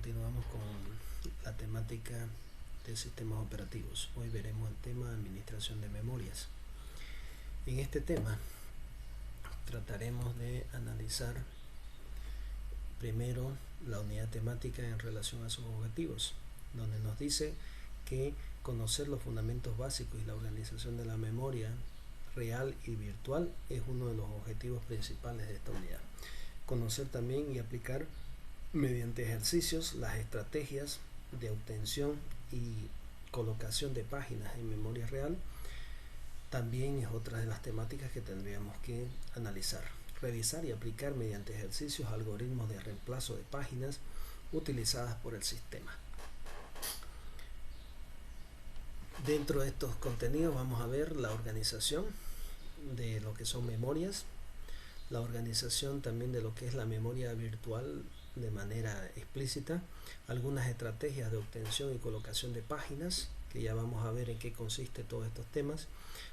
Continuamos con la temática de sistemas operativos. Hoy veremos el tema de administración de memorias. En este tema trataremos de analizar primero la unidad temática en relación a sus objetivos, donde nos dice que conocer los fundamentos básicos y la organización de la memoria real y virtual es uno de los objetivos principales de esta unidad. Conocer también y aplicar mediante ejercicios las estrategias de obtención y colocación de páginas en memoria real también es otra de las temáticas que tendríamos que analizar. Revisar y aplicar mediante ejercicios algoritmos de reemplazo de páginas utilizadas por el sistema. Dentro de estos contenidos vamos a ver la organización de lo que son memorias, la organización también de lo que es la memoria virtual de manera explícita, algunas estrategias de obtención y colocación de páginas, que ya vamos a ver en qué consiste todos estos temas,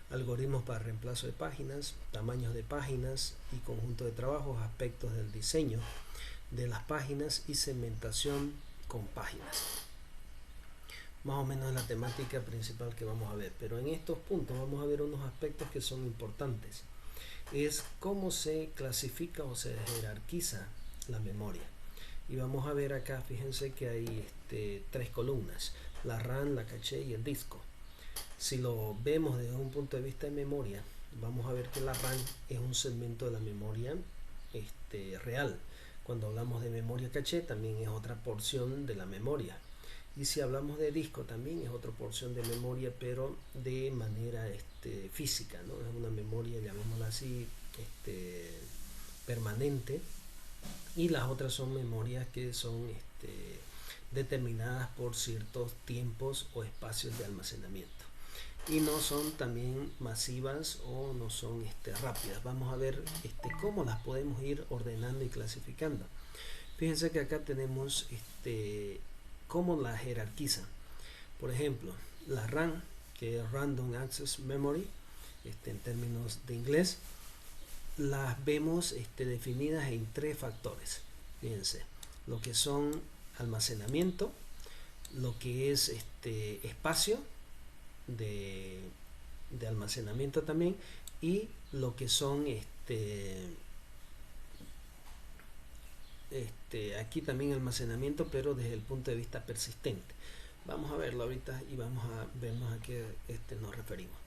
algoritmos para reemplazo de páginas, tamaños de páginas y conjunto de trabajos, aspectos del diseño de las páginas y segmentación con páginas. Más o menos es la temática principal que vamos a ver, pero en estos puntos vamos a ver unos aspectos que son importantes. Es cómo se clasifica o se jerarquiza la memoria. Y vamos a ver acá, fíjense que hay tres columnas: la RAM, la caché y el disco. Si lo vemos desde un punto de vista de memoria, vamos a ver que la RAM es un segmento de la memoria real. Cuando hablamos de memoria caché, también es otra porción de la memoria. Y si hablamos de disco, también es otra porción de memoria, pero de manera física, ¿no? Es una memoria, llamémosla así, permanente. Y las otras son memorias que son determinadas por ciertos tiempos o espacios de almacenamiento. Y no son también masivas o no son rápidas. Vamos a ver cómo las podemos ir ordenando y clasificando. Fíjense que acá tenemos cómo la jerarquizan. Por ejemplo, la RAM, que es Random Access Memory, en términos de inglés, las vemos definidas en tres factores. Fíjense, lo que son almacenamiento, lo que es espacio de almacenamiento también, y lo que son aquí también almacenamiento, pero desde el punto de vista persistente. Vamos a verlo ahorita y vamos a vernos a qué nos referimos.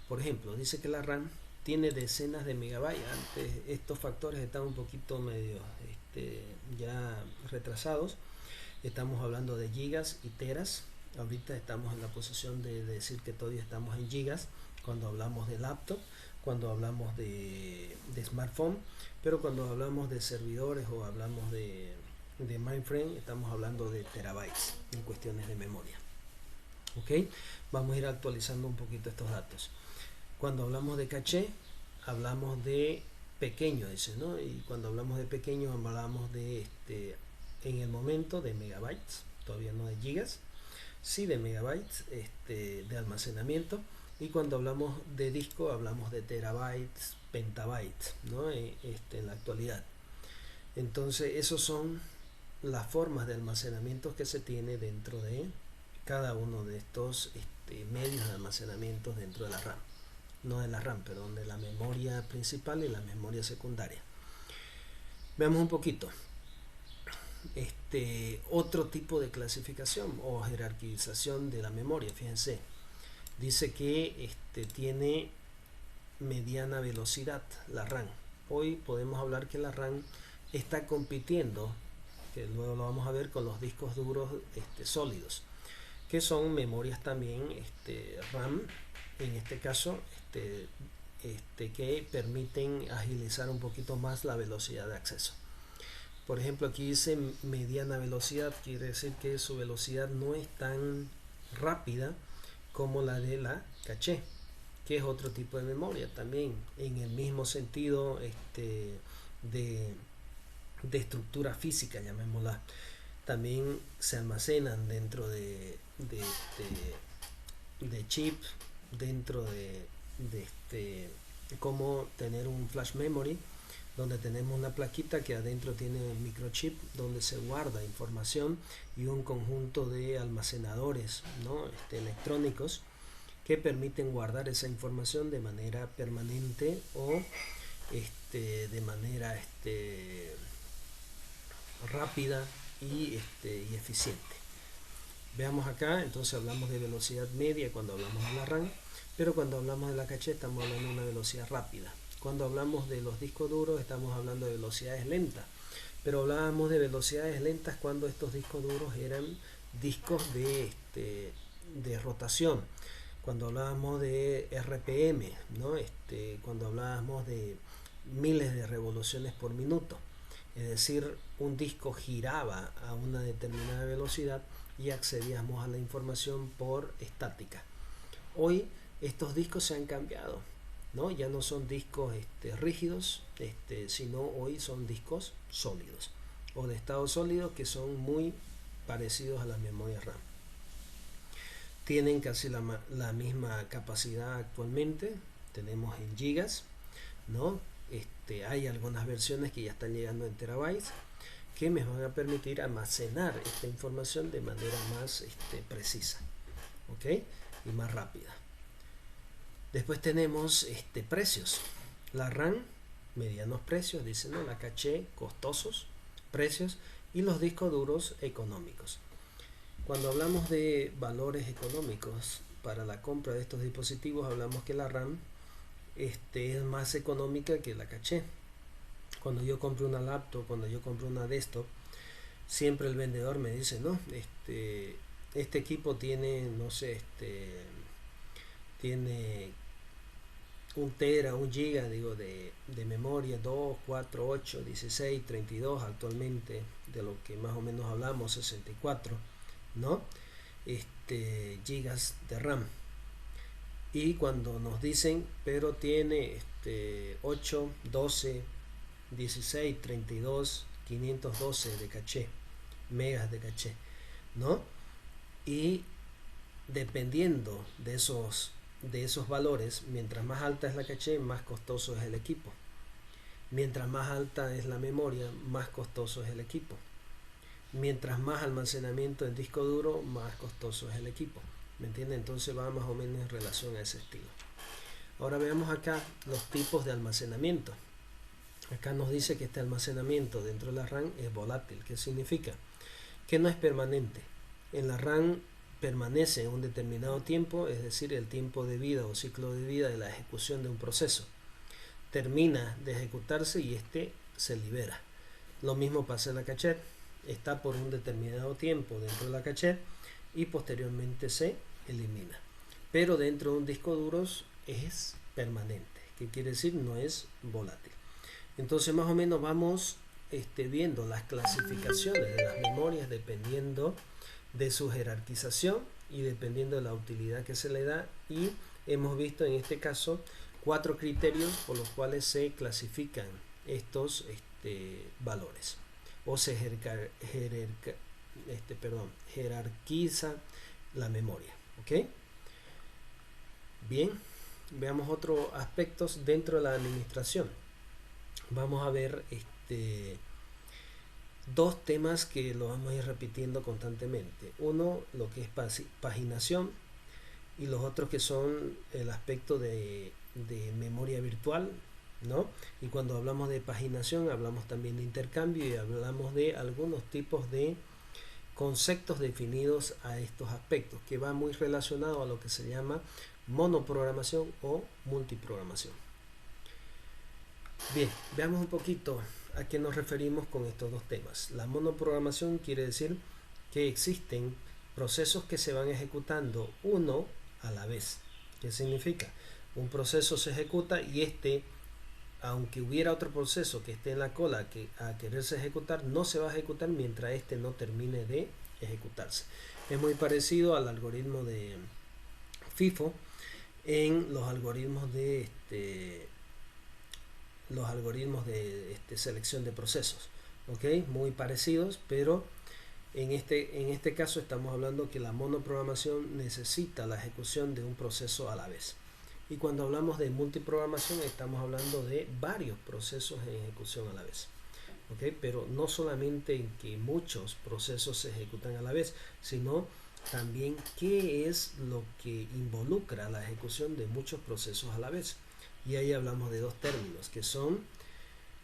Por ejemplo, dice que la RAM tiene decenas de megabytes. Antes estos factores están un poquito medio ya retrasados. Estamos hablando de gigas y teras. Ahorita estamos en la posición de decir que todavía estamos en gigas cuando hablamos de laptop, cuando hablamos de smartphone, pero cuando hablamos de servidores o hablamos de mainframe, estamos hablando de terabytes en cuestiones de memoria. Ok, vamos a ir actualizando un poquito estos datos. Cuando hablamos de caché, hablamos de pequeño, dice, ¿no? Y cuando hablamos de pequeño, hablamos de en el momento de megabytes, todavía no de gigas, sí de megabytes de almacenamiento. Y cuando hablamos de disco, hablamos de terabytes, petabytes, ¿no? En la actualidad. Entonces, esos son las formas de almacenamiento que se tiene dentro de cada uno de estos medios de almacenamiento dentro de la RAM. No de la RAM, perdón, de la memoria principal y la memoria secundaria. Veamos un poquito. Otro tipo de clasificación o jerarquización de la memoria, fíjense. Dice que tiene mediana velocidad la RAM. Hoy podemos hablar que la RAM está compitiendo, que luego lo vamos a ver, con los discos duros sólidos, que son memorias también RAM, en este caso, que permiten agilizar un poquito más la velocidad de acceso. Por ejemplo, aquí dice mediana velocidad, quiere decir que su velocidad no es tan rápida como la de la caché, que es otro tipo de memoria también en el mismo sentido de estructura física, llamémosla. También se almacenan dentro de chip, dentro de cómo tener un flash memory, donde tenemos una plaquita que adentro tiene un microchip donde se guarda información y un conjunto de almacenadores, ¿no? Electrónicos que permiten guardar esa información de manera permanente o de manera rápida y eficiente. Veamos acá, entonces hablamos de velocidad media cuando hablamos de la RAM, pero cuando hablamos de la caché estamos hablando de una velocidad rápida. Cuando hablamos de los discos duros estamos hablando de velocidades lentas, pero hablábamos de velocidades lentas cuando estos discos duros eran discos de rotación, cuando hablábamos de RPM, ¿no? Cuando hablábamos de miles de revoluciones por minuto, es decir, un disco giraba a una determinada velocidad y accedíamos a la información por estática. Hoy estos discos se han cambiado, ¿no? Ya no son discos rígidos, sino hoy son discos sólidos o de estado sólido que son muy parecidos a las memorias RAM. Tienen casi la misma capacidad actualmente, tenemos en gigas, ¿no? Hay algunas versiones que ya están llegando en terabytes que me van a permitir almacenar esta información de manera más precisa, ¿ok? Y más rápida. Después tenemos precios. La RAM, medianos precios, dicen, ¿no? La caché, costosos precios, y los discos duros, económicos. Cuando hablamos de valores económicos para la compra de estos dispositivos, hablamos que la RAM es más económica que la caché. Cuando yo compro una laptop, cuando yo compro una desktop, siempre el vendedor me dice, no, este equipo tiene, no sé, tiene 1 tera, 1 giga, digo, de memoria, 2, 4, 8, 16, 32, actualmente, de lo que más o menos hablamos, 64, ¿no? Gigas de RAM. Y cuando nos dicen, pero tiene 8, 12, 16, 32, 512 de caché, megas de caché, ¿no? Y dependiendo de esos valores, mientras más alta es la caché, más costoso es el equipo. Mientras más alta es la memoria, más costoso es el equipo. Mientras más almacenamiento en disco duro, más costoso es el equipo. ¿Me entiende? Entonces va más o menos en relación a ese estilo. Ahora veamos acá los tipos de almacenamiento. Acá nos dice que este almacenamiento dentro de la RAM es volátil. ¿Qué significa? Que no es permanente. En la RAM permanece un determinado tiempo, es decir, el tiempo de vida o ciclo de vida de la ejecución de un proceso. Termina de ejecutarse y se libera. Lo mismo pasa en la caché. Está por un determinado tiempo dentro de la caché y posteriormente se elimina. Pero dentro de un disco duro es permanente. ¿Qué quiere decir? No es volátil. Entonces más o menos vamos viendo las clasificaciones de las memorias dependiendo de su jerarquización y dependiendo de la utilidad que se le da, y hemos visto en este caso 4 criterios por los cuales se clasifican estos valores o se jerarquiza la memoria, ¿ok? Bien, veamos otros aspectos dentro de la administración. Vamos a ver dos temas que lo vamos a ir repitiendo constantemente. Uno, lo que es paginación, y los otros que son el aspecto de memoria virtual, ¿no? Y cuando hablamos de paginación hablamos también de intercambio y hablamos de algunos tipos de conceptos definidos a estos aspectos, que va muy relacionado a lo que se llama monoprogramación o multiprogramación. Bien, veamos un poquito a qué nos referimos con estos dos temas. La monoprogramación quiere decir que existen procesos que se van ejecutando uno a la vez. ¿Qué significa? Un proceso se ejecuta y aunque hubiera otro proceso que esté en la cola a quererse ejecutar, no se va a ejecutar mientras no termine de ejecutarse. Es muy parecido al algoritmo de FIFO en los algoritmos de selección de procesos, ¿ok? Muy parecidos, pero en este caso estamos hablando que la monoprogramación necesita la ejecución de un proceso a la vez. Y cuando hablamos de multiprogramación estamos hablando de varios procesos en ejecución a la vez. ¿Okay? Pero no solamente en que muchos procesos se ejecutan a la vez, sino también qué es lo que involucra la ejecución de muchos procesos a la vez. Y ahí hablamos de dos términos, que son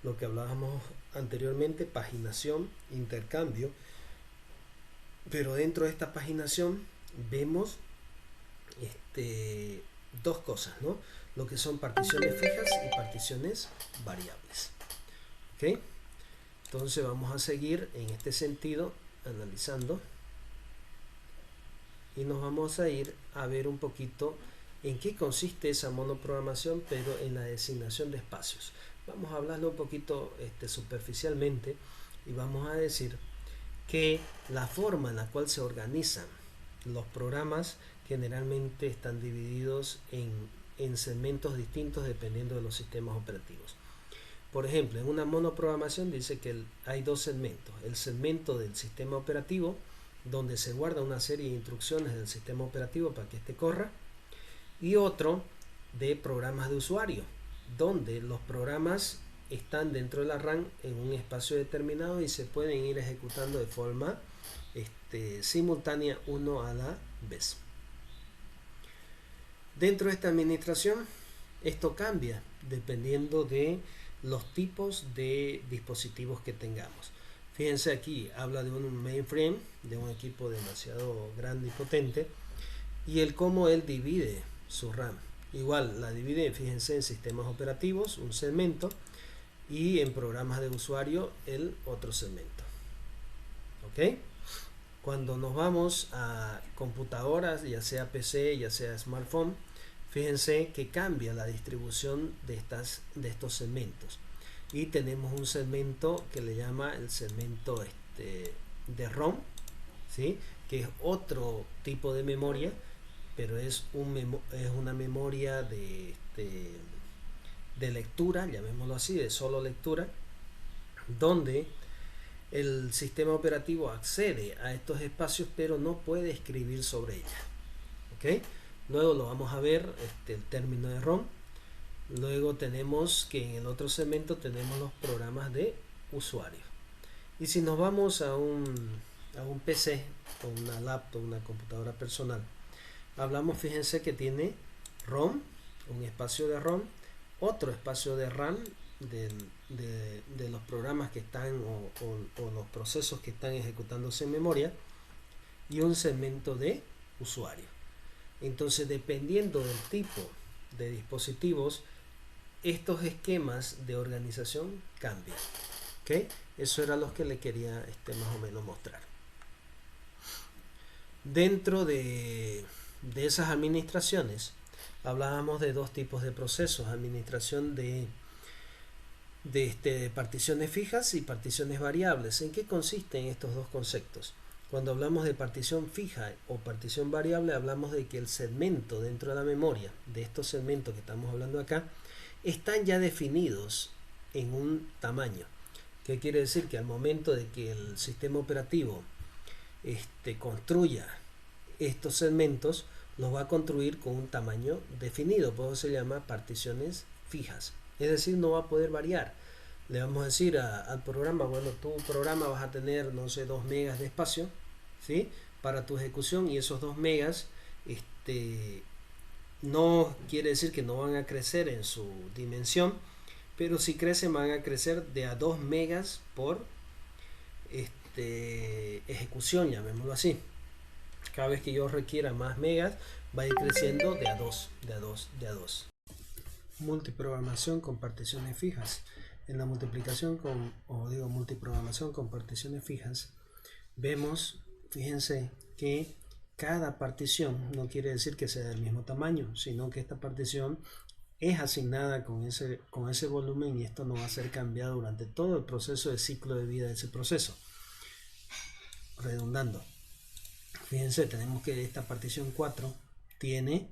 lo que hablábamos anteriormente, paginación, intercambio. Pero dentro de esta paginación vemos dos cosas, ¿no? Lo que son particiones fijas y particiones variables. ¿Ok? Entonces vamos a seguir en este sentido analizando y nos vamos a ir a ver un poquito en qué consiste esa monoprogramación, pero en la designación de espacios. Vamos a hablarlo un poquito superficialmente y vamos a decir que la forma en la cual se organizan los programas generalmente están divididos en segmentos distintos dependiendo de los sistemas operativos. Por ejemplo, en una monoprogramación dice que hay dos segmentos. El segmento del sistema operativo, donde se guarda una serie de instrucciones del sistema operativo para que éste corra, y otro de programas de usuario, donde los programas están dentro de la RAM en un espacio determinado y se pueden ir ejecutando de forma simultánea uno a la vez. Dentro de esta administración, esto cambia dependiendo de los tipos de dispositivos que tengamos. Fíjense aquí, habla de un mainframe, de un equipo demasiado grande y potente, y el cómo él divide su RAM. Igual la divide, fíjense, en sistemas operativos, un segmento, y en programas de usuario, el otro segmento. ¿Ok? Cuando nos vamos a computadoras, ya sea PC, ya sea smartphone, fíjense que cambia la distribución de estos segmentos. Y tenemos un segmento que le llama el segmento de ROM, ¿sí? Que es otro tipo de memoria, pero es una memoria de lectura, llamémoslo así, de solo lectura, donde el sistema operativo accede a estos espacios pero no puede escribir sobre ella. ¿Ok? Luego lo vamos a ver, el término de ROM. Luego tenemos que en el otro segmento tenemos los programas de usuario. Y si nos vamos a un PC o una laptop, una computadora personal, hablamos, fíjense que tiene ROM, un espacio de ROM, otro espacio de RAM de los programas que están o los procesos que están ejecutándose en memoria, y un segmento de usuario. Entonces, dependiendo del tipo de dispositivos, estos esquemas de organización cambian. ¿Okay? Eso era lo que le quería más o menos mostrar. Dentro de esas administraciones hablábamos de dos tipos de procesos: administración de particiones fijas y particiones variables. ¿En qué consisten estos dos conceptos? Cuando hablamos de partición fija o partición variable, hablamos de que el segmento dentro de la memoria, de estos segmentos que estamos hablando acá, están ya definidos en un tamaño. ¿Qué quiere decir? Que al momento de que el sistema operativo construya estos segmentos, los va a construir con un tamaño definido, por eso se llama particiones fijas. Es decir, no va a poder variar. Le vamos a decir al programa, bueno, tu programa vas a tener, no sé, 2 megas de espacio, ¿sí? Para tu ejecución, y esos 2 megas no quiere decir que no van a crecer en su dimensión, pero si crecen van a crecer de a 2 megas por ejecución, llamémoslo así. Cada vez que yo requiera más megas, va a ir creciendo de a 2, de a 2, de a 2. Multiprogramación con particiones fijas. En la multiplicación multiprogramación con particiones fijas, vemos, fíjense, que cada partición no quiere decir que sea del mismo tamaño, sino que esta partición es asignada con ese volumen, y esto no va a ser cambiado durante todo el proceso de ciclo de vida de ese proceso. Redundando, fíjense, tenemos que esta partición 4 tiene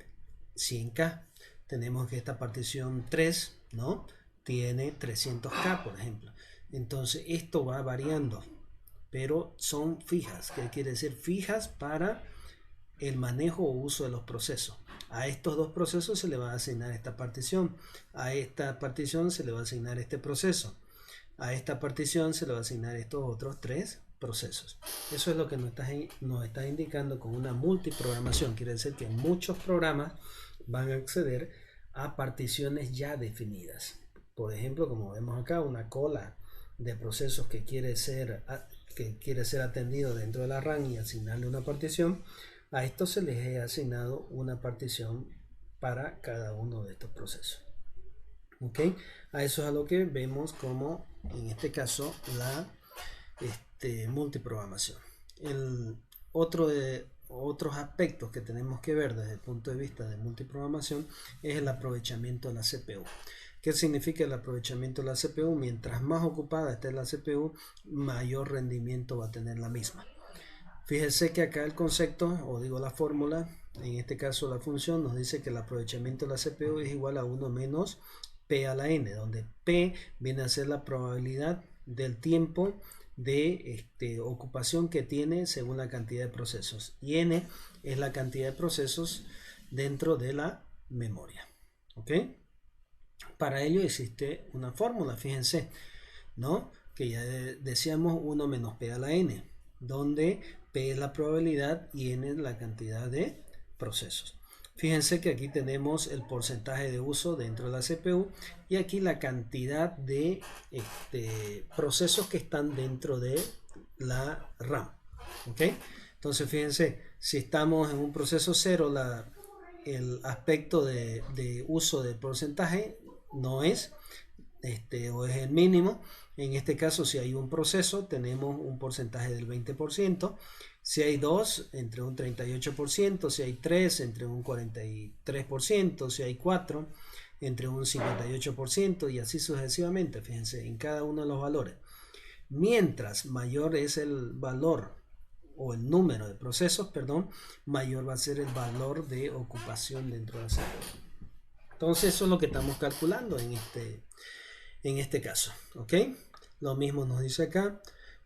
100K, tenemos que esta partición 3, ¿no?, tiene 300K, por ejemplo. Entonces esto va variando, pero son fijas. ¿Qué quiere decir? Fijas para el manejo o uso de los procesos. A estos dos procesos se le va a asignar esta partición. A esta partición se le va a asignar este proceso. A esta partición se le va a asignar estos otros tres procesos. Eso es lo que nos está indicando con una multiprogramación. Quiere decir que muchos programas van a acceder a particiones ya definidas. Por ejemplo, como vemos acá, una cola de procesos que quiere ser atendido dentro de la RAM y asignarle una partición. A esto se les ha asignado una partición para cada uno de estos procesos. ¿Ok? A eso es a lo que vemos como, en este caso, la multiprogramación. Otros aspectos que tenemos que ver desde el punto de vista de multiprogramación es el aprovechamiento de la CPU. ¿Qué significa el aprovechamiento de la CPU? Mientras más ocupada esté la CPU, mayor rendimiento va a tener la misma. Fíjense que acá el concepto, o digo la fórmula, en este caso la función, nos dice que el aprovechamiento de la CPU es igual a 1 menos P a la N, donde P viene a ser la probabilidad del tiempo de ocupación que tiene según la cantidad de procesos, y N es la cantidad de procesos dentro de la memoria. ¿Ok? Para ello existe una fórmula, fíjense, ¿no? Que ya decíamos 1 menos P a la N, donde P es la probabilidad y N es la cantidad de procesos. Fíjense que aquí tenemos el porcentaje de uso dentro de la CPU y aquí la cantidad de procesos que están dentro de la RAM. ¿Ok? Entonces fíjense, si estamos en un proceso 0, el aspecto de uso del porcentaje no es, o es el mínimo. En este caso, si hay un proceso, tenemos un porcentaje del 20%. Si hay 2, entre un 38%. Si hay 3, entre un 43%. Si hay 4, entre un 58%. Y así sucesivamente, fíjense, en cada uno de los valores. Mientras mayor es el valor o el número de procesos, perdón, mayor va a ser el valor de ocupación dentro de la CPU. Entonces eso es lo que estamos calculando en este caso. ¿Ok? Lo mismo nos dice acá.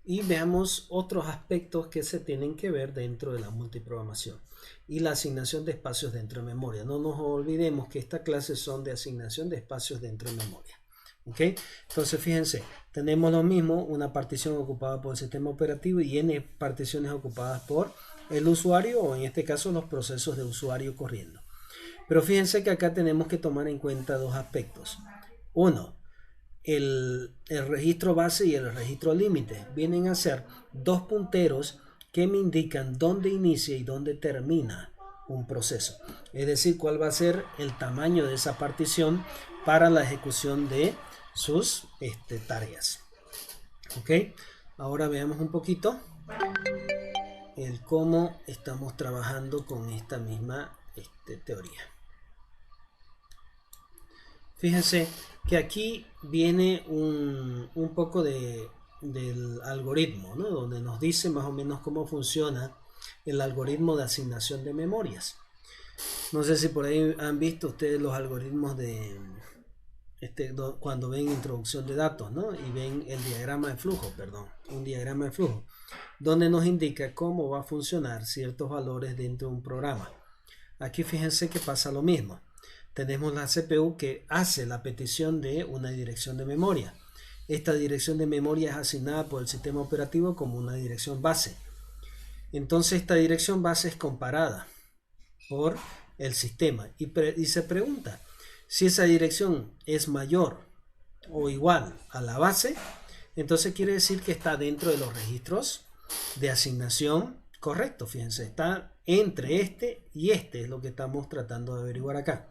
Y veamos otros aspectos que se tienen que ver dentro de la multiprogramación y la asignación de espacios dentro de memoria. No nos olvidemos que estas clases son de asignación de espacios dentro de memoria. ¿Ok? Entonces fíjense, tenemos lo mismo, una partición ocupada por el sistema operativo y n particiones ocupadas por el usuario, o en este caso los procesos de usuario corriendo. Pero fíjense que acá tenemos que tomar en cuenta dos aspectos. Uno, el registro base y el registro límite vienen a ser dos punteros que me indican dónde inicia y dónde termina un proceso. Es decir, cuál va a ser el tamaño de esa partición para la ejecución de sus tareas. ¿Ok? Ahora veamos un poquito el cómo estamos trabajando con esta misma teoría. Fíjense que aquí viene un poco del algoritmo, ¿no? Donde nos dice más o menos cómo funciona el algoritmo de asignación de memorias. No sé si por ahí han visto ustedes los algoritmos de cuando ven introducción de datos, ¿no? Y ven el diagrama de flujo, un diagrama de flujo, donde nos indica cómo va a funcionar ciertos valores dentro de un programa. Aquí fíjense que pasa lo mismo. Tenemos la CPU que hace la petición de una dirección de memoria. Esta dirección de memoria es asignada por el sistema operativo como una dirección base. Entonces esta dirección base es comparada por el sistema y se pregunta si esa dirección es mayor o igual a la base. Entonces quiere decir que está dentro de los registros de asignación correcto. Fíjense, está entre este y este, es lo que estamos tratando de averiguar acá.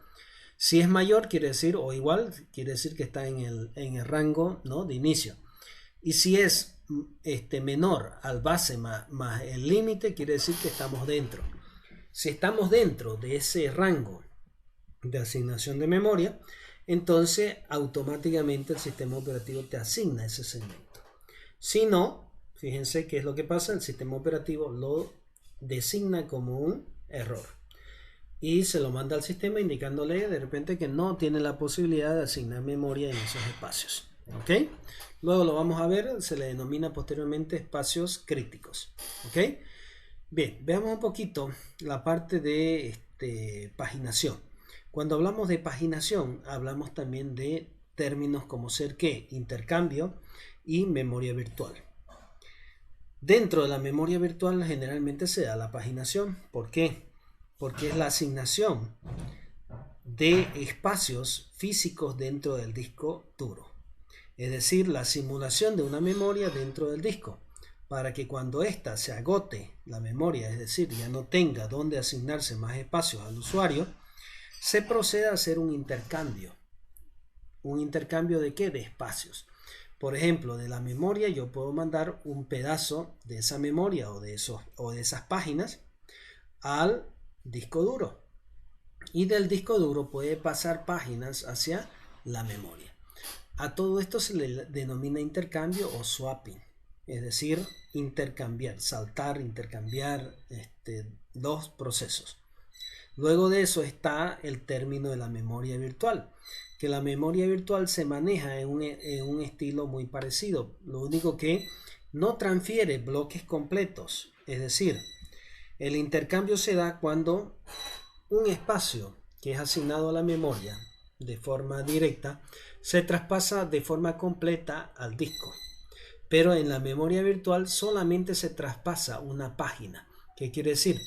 Si es mayor, quiere decir, o igual, quiere decir que está en el rango, ¿no?, de inicio. Y si es menor al base más el límite, quiere decir que estamos dentro. Si estamos dentro de ese rango de asignación de memoria, entonces automáticamente el sistema operativo te asigna ese segmento. Si no, fíjense qué es lo que pasa, el sistema operativo lo designa como un error y se lo manda al sistema indicándole de repente que no tiene la posibilidad de asignar memoria en esos espacios. ¿Ok? Luego lo vamos a ver, se le denomina posteriormente espacios críticos. ¿Ok? Bien, veamos un poquito la parte de paginación. Cuando hablamos de paginación, hablamos también de términos como ser que intercambio y memoria virtual. Dentro de la memoria virtual generalmente se da la paginación. ¿Por qué? Porque es la asignación de espacios físicos dentro del disco duro. Es decir, la simulación de una memoria dentro del disco, para que cuando ésta se agote la memoria, es decir, ya no tenga dónde asignarse más espacios al usuario, se proceda a hacer un intercambio. ¿Un intercambio de qué? De espacios. Por ejemplo, de la memoria yo puedo mandar un pedazo de esa memoria o de esas páginas al disco duro. Y del disco duro puede pasar páginas hacia la memoria. A todo esto se le denomina intercambio o swapping. Es decir, intercambiar, saltar, intercambiar dos procesos. Luego de eso está el término de la memoria virtual, que la memoria virtual se maneja en un estilo muy parecido. Lo único que no transfiere bloques completos. Es decir, el intercambio se da cuando un espacio que es asignado a la memoria de forma directa se traspasa de forma completa al disco. Pero en la memoria virtual solamente se traspasa una página. ¿Qué quiere decir?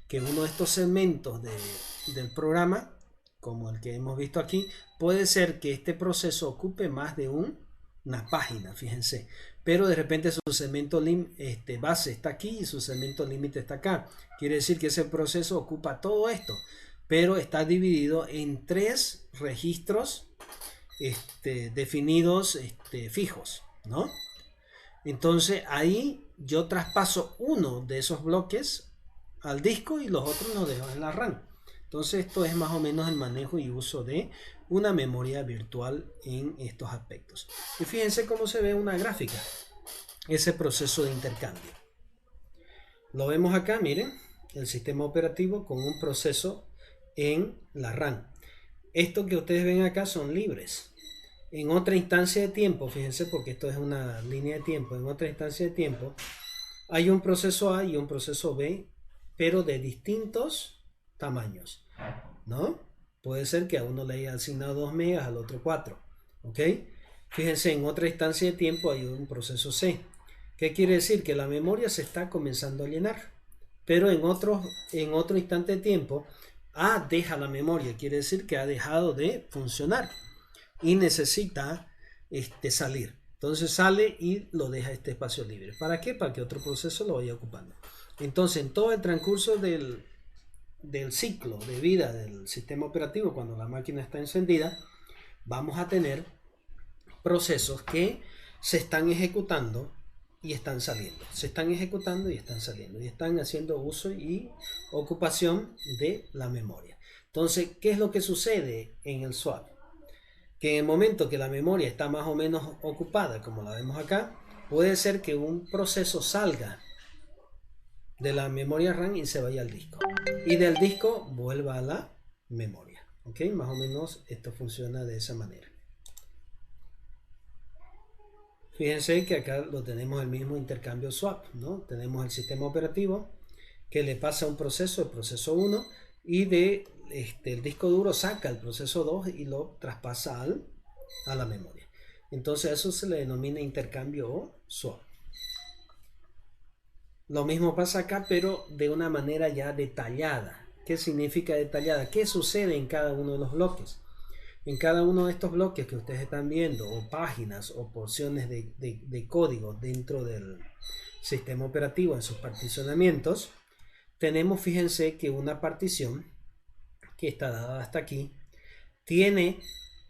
Que uno de estos segmentos del programa, como el que hemos visto aquí, puede ser que este proceso ocupe más de una página, fíjense. Pero de repente su segmento base está aquí y su segmento límite está acá. Quiere decir que ese proceso ocupa todo esto, pero está dividido en 3 registros definidos fijos, ¿no? Entonces ahí yo traspaso uno de esos bloques al disco y los otros los dejo en la RAM. Entonces esto es más o menos el manejo y uso de una memoria virtual en estos aspectos. Y fíjense cómo se ve una gráfica, ese proceso de intercambio. Lo vemos acá, miren, el sistema operativo con un proceso en la RAM. Esto que ustedes ven acá son libres. En otra instancia de tiempo, fíjense porque esto es una línea de tiempo, en otra instancia de tiempo hay un proceso A y un proceso B, pero de distintos tamaños, ¿no? Puede ser que a uno le haya asignado 2 megas, al otro 4, ¿ok? Fíjense, en otra instancia de tiempo hay un proceso C. ¿Qué quiere decir? Que la memoria se está comenzando a llenar, pero en otro instante de tiempo A deja la memoria, quiere decir que ha dejado de funcionar y necesita salir. Entonces sale y lo deja este espacio libre. ¿Para qué? Para que otro proceso lo vaya ocupando. Entonces, en todo el transcurso del ciclo de vida del sistema operativo, cuando la máquina está encendida, vamos a tener procesos que se están ejecutando y están saliendo. Se están ejecutando y están saliendo. Y están haciendo uso y ocupación de la memoria. Entonces, ¿qué es lo que sucede en el swap? Que en el momento que la memoria está más o menos ocupada, como la vemos acá, puede ser que un proceso salga de la memoria RAM y se vaya al disco. Y del disco vuelva a la memoria. ¿Ok? Más o menos esto funciona de esa manera. Fíjense que acá lo tenemos el mismo intercambio swap, ¿no? Tenemos el sistema operativo que le pasa un proceso, el proceso 1, y el disco duro saca el proceso 2 y lo traspasa a la memoria. Entonces eso se le denomina intercambio o swap. Lo mismo pasa acá, pero de una manera ya detallada. ¿Qué significa detallada? ¿Qué sucede en cada uno de los bloques? En cada uno de estos bloques que ustedes están viendo, o páginas o porciones de código dentro del sistema operativo en sus particionamientos, tenemos, fíjense que una partición que está dada hasta aquí tiene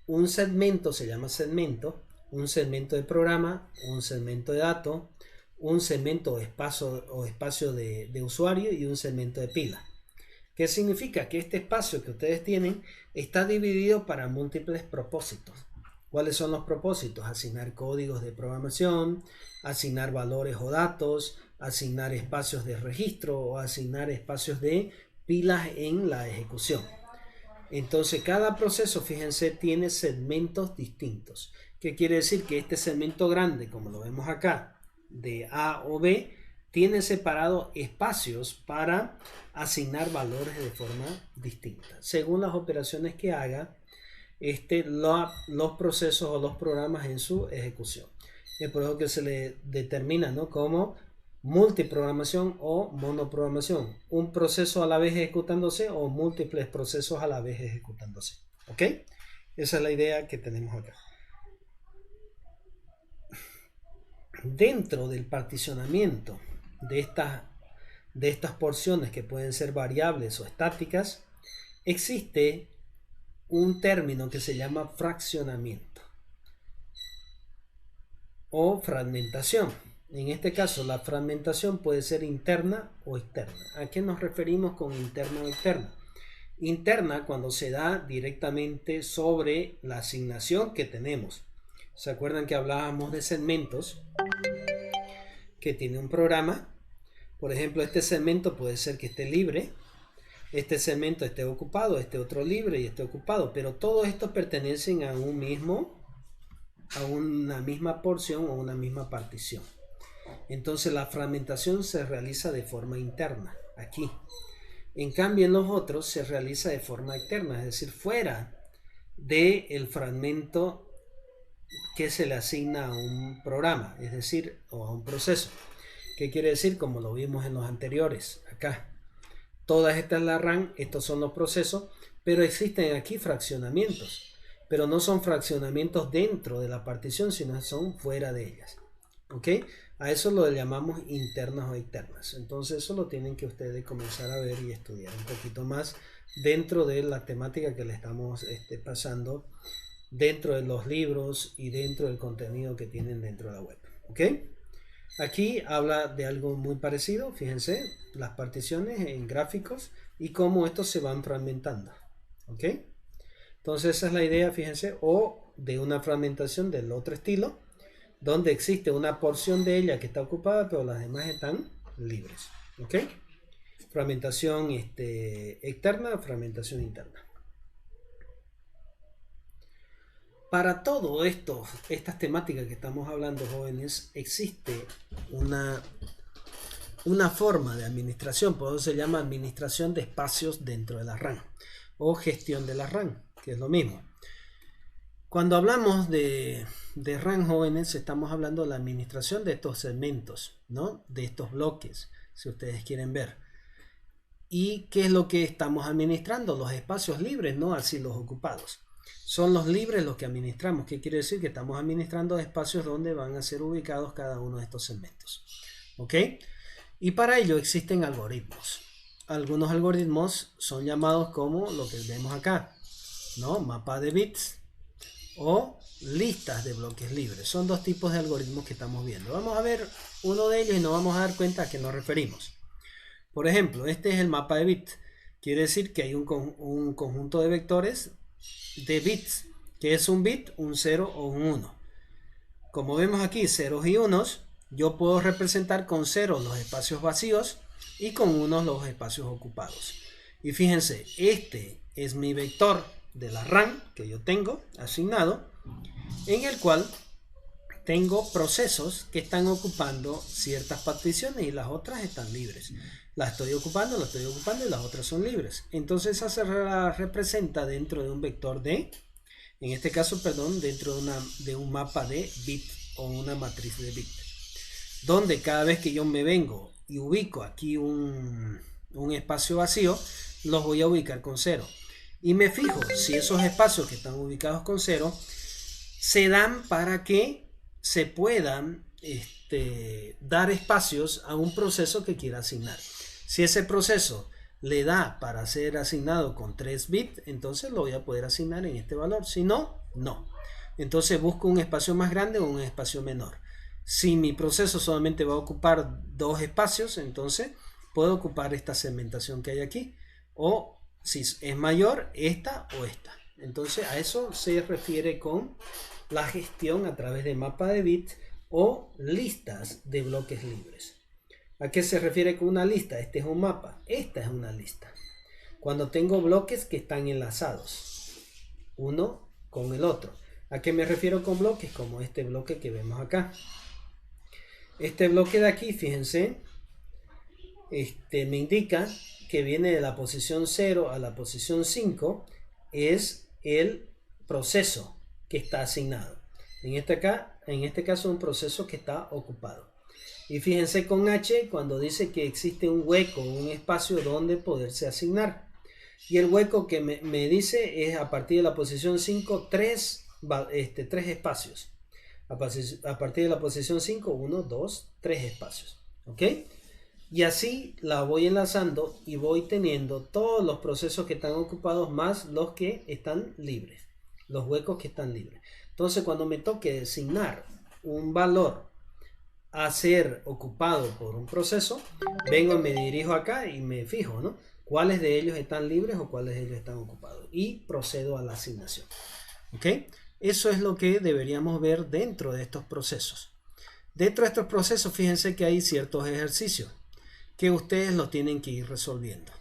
un segmento, se llama segmento, un segmento de programa, un segmento de datos, un segmento o espacio de usuario y un segmento de pila. ¿Qué significa? Que este espacio que ustedes tienen está dividido para múltiples propósitos. ¿Cuáles son los propósitos? Asignar códigos de programación, asignar valores o datos, asignar espacios de registro o asignar espacios de pilas en la ejecución. Entonces cada proceso, fíjense, tiene segmentos distintos. ¿Qué quiere decir? Que este segmento grande, como lo vemos acá, de A o B, tiene separados espacios para asignar valores de forma distinta, según las operaciones que haga los procesos o los programas en su ejecución. Es por eso que se le determina, ¿no?, como multiprogramación o monoprogramación, un proceso a la vez ejecutándose o múltiples procesos a la vez ejecutándose. ¿Ok? Esa es la idea que tenemos acá. Dentro del particionamiento de estas porciones, que pueden ser variables o estáticas, existe un término que se llama fraccionamiento o fragmentación. En este caso, la fragmentación puede ser interna o externa. ¿A qué nos referimos con interna o externa? Interna, cuando se da directamente sobre la asignación que tenemos. ¿Se acuerdan que hablábamos de segmentos que tiene un programa? Por ejemplo, este segmento puede ser que esté libre, este segmento esté ocupado, este otro libre y este ocupado, pero todos estos pertenecen a una misma porción o una misma partición. Entonces la fragmentación se realiza de forma interna aquí. En cambio, en los otros se realiza de forma externa, es decir, fuera del fragmento que se le asigna a un programa, es decir, o a un proceso. ¿Qué quiere decir? Como lo vimos en los anteriores, acá. Todas estas es la RAM, estos son los procesos, pero existen aquí fraccionamientos, pero no son fraccionamientos dentro de la partición, sino son fuera de ellas. ¿Ok? A eso lo llamamos internas o externas. Entonces eso lo tienen que ustedes comenzar a ver y estudiar un poquito más dentro de la temática que le estamos pasando, dentro de los libros y dentro del contenido que tienen dentro de la web. ¿Ok? Aquí habla de algo muy parecido. Fíjense, las particiones en gráficos y cómo estos se van fragmentando. ¿Ok? Entonces esa es la idea, fíjense, o de una fragmentación del otro estilo, donde existe una porción de ella que está ocupada, pero las demás están libres. ¿Ok? Fragmentación externa, fragmentación interna. Para todo esto, estas temáticas que estamos hablando, jóvenes, existe una forma de administración, por eso se llama administración de espacios dentro de la RAM, o gestión de la RAM, que es lo mismo. Cuando hablamos de RAM, jóvenes, estamos hablando de la administración de estos segmentos, ¿no?, de estos bloques, si ustedes quieren ver. ¿Y qué es lo que estamos administrando? Los espacios libres, no así los ocupados. Son los libres los que administramos. ¿Qué quiere decir? Que estamos administrando espacios donde van a ser ubicados cada uno de estos segmentos. ¿Ok? Y para ello existen algoritmos. Algunos algoritmos son llamados como lo que vemos acá, ¿no? Mapa de bits o listas de bloques libres. Son dos tipos de algoritmos que estamos viendo. Vamos a ver uno de ellos y nos vamos a dar cuenta a qué nos referimos. Por ejemplo, este es el mapa de bits. Quiere decir que hay un conjunto de vectores de bits, que es un bit, un 0 o un 1. Como vemos aquí, ceros y unos, yo puedo representar con 0 los espacios vacíos y con 1 los espacios ocupados. Y fíjense, este es mi vector de la RAM que yo tengo asignado, en el cual tengo procesos que están ocupando ciertas particiones y las otras están libres. Las estoy ocupando y las otras son libres. Entonces esa se representa dentro de un vector en este caso, perdón, dentro de un mapa de bit o una matriz de bit, donde cada vez que yo me vengo y ubico aquí un espacio vacío, los voy a ubicar con 0. Y me fijo si esos espacios que están ubicados con 0 se dan para que se puedan dar espacios a un proceso que quiera asignar. Si ese proceso le da para ser asignado con 3 bits, entonces lo voy a poder asignar en este valor. Si no, no. Entonces busco un espacio más grande o un espacio menor. Si mi proceso solamente va a ocupar 2 espacios, entonces puedo ocupar esta segmentación que hay aquí. O si es mayor, esta o esta. Entonces a eso se refiere con la gestión a través de mapa de bits o listas de bloques libres. ¿A qué se refiere con una lista? Este es un mapa, esta es una lista. Cuando tengo bloques que están enlazados, uno con el otro. ¿A qué me refiero con bloques? Como este bloque que vemos acá. Este bloque de aquí, fíjense, me indica que viene de la posición 0 a la posición 5 es el proceso que está asignado. En este caso un proceso que está ocupado. Y fíjense con H cuando dice que existe un hueco, un espacio donde poderse asignar. Y el hueco que me dice es a partir de la posición 5, 3 espacios. A partir de la posición 5, 1, 2, 3 espacios. ¿Ok? Y así la voy enlazando y voy teniendo todos los procesos que están ocupados más los que están libres. Los huecos que están libres. Entonces cuando me toque designar un valor a ser ocupado por un proceso, vengo y me dirijo acá y me fijo, ¿no? Cuáles de ellos están libres o cuáles de ellos están ocupados. Y procedo a la asignación. ¿Ok? Eso es lo que deberíamos ver dentro de estos procesos. Dentro de estos procesos, fíjense que hay ciertos ejercicios que ustedes los tienen que ir resolviendo.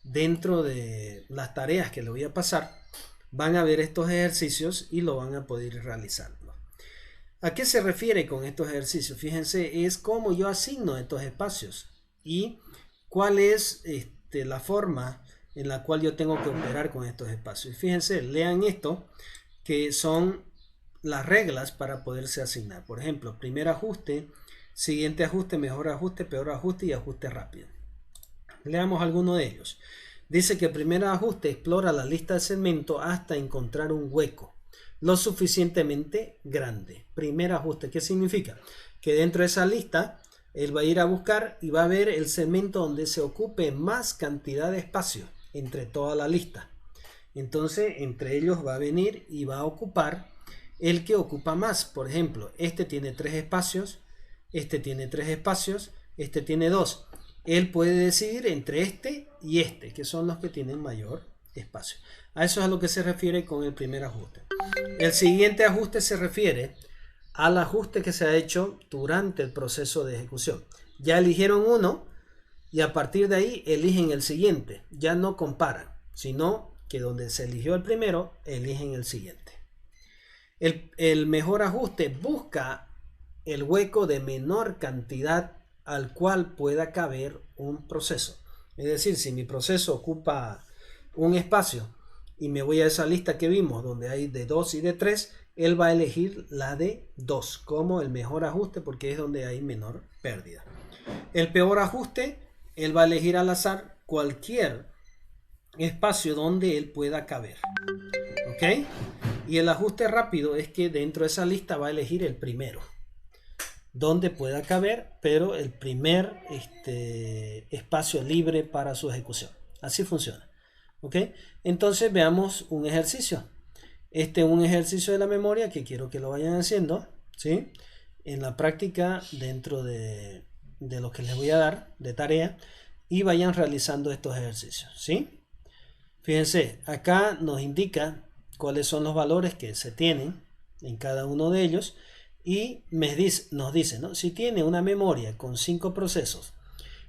Dentro de las tareas que les voy a pasar, van a ver estos ejercicios y lo van a poder ir realizando. ¿A qué se refiere con estos ejercicios? Fíjense, es cómo yo asigno estos espacios y cuál es la forma en la cual yo tengo que operar con estos espacios. Fíjense, lean esto, que son las reglas para poderse asignar. Por ejemplo, primer ajuste, siguiente ajuste, mejor ajuste, peor ajuste y ajuste rápido. Leamos alguno de ellos. Dice que el primer ajuste explora la lista de segmentos hasta encontrar un hueco lo suficientemente grande. Primer ajuste, ¿qué significa? Que dentro de esa lista él va a ir a buscar y va a ver el segmento donde se ocupe más cantidad de espacio entre toda la lista. Entonces entre ellos va a venir y va a ocupar el que ocupa más. Por ejemplo, este tiene 3 espacios, este tiene 3 espacios, este tiene 2. Él puede decidir entre este y este, que son los que tienen mayor espacio. A eso es a lo que se refiere con el primer ajuste. El siguiente ajuste se refiere al ajuste que se ha hecho durante el proceso de ejecución. Ya eligieron uno y a partir de ahí eligen el siguiente. Ya no comparan, sino que donde se eligió el primero, eligen el siguiente. El mejor ajuste busca el hueco de menor cantidad al cual pueda caber un proceso. Es decir, si mi proceso ocupa un espacio y me voy a esa lista que vimos donde hay de 2 y de 3, él va a elegir la de 2 como el mejor ajuste porque es donde hay menor pérdida. El peor ajuste, él va a elegir al azar cualquier espacio donde él pueda caber. ¿Ok? Y el ajuste rápido es que dentro de esa lista va a elegir el primero donde pueda caber, pero el primer espacio libre para su ejecución. Así funciona. ¿Ok? Entonces veamos un ejercicio. Este es un ejercicio de la memoria que quiero que lo vayan haciendo, ¿sí? En la práctica dentro de lo que les voy a dar de tarea y vayan realizando estos ejercicios, ¿sí? Fíjense, acá nos indica cuáles son los valores que se tienen en cada uno de ellos. Y nos dice, ¿no? Si tiene una memoria con 5 procesos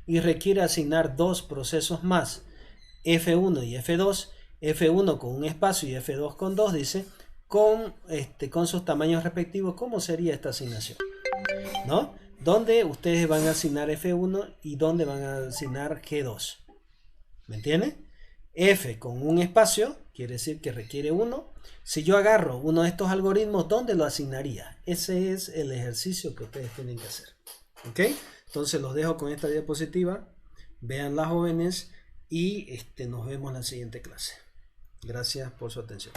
y requiere asignar 2 procesos más, F1 y F2, F1 con un espacio y F2 con 2, dice, con sus tamaños respectivos, ¿cómo sería esta asignación? ¿No? ¿Dónde ustedes van a asignar F1 y dónde van a asignar G2? ¿Me entienden? F con un espacio quiere decir que requiere 1. Si yo agarro uno de estos algoritmos, ¿dónde lo asignaría? Ese es el ejercicio que ustedes tienen que hacer. ¿Ok? Entonces los dejo con esta diapositiva. Veanla, jóvenes, y nos vemos en la siguiente clase. Gracias por su atención.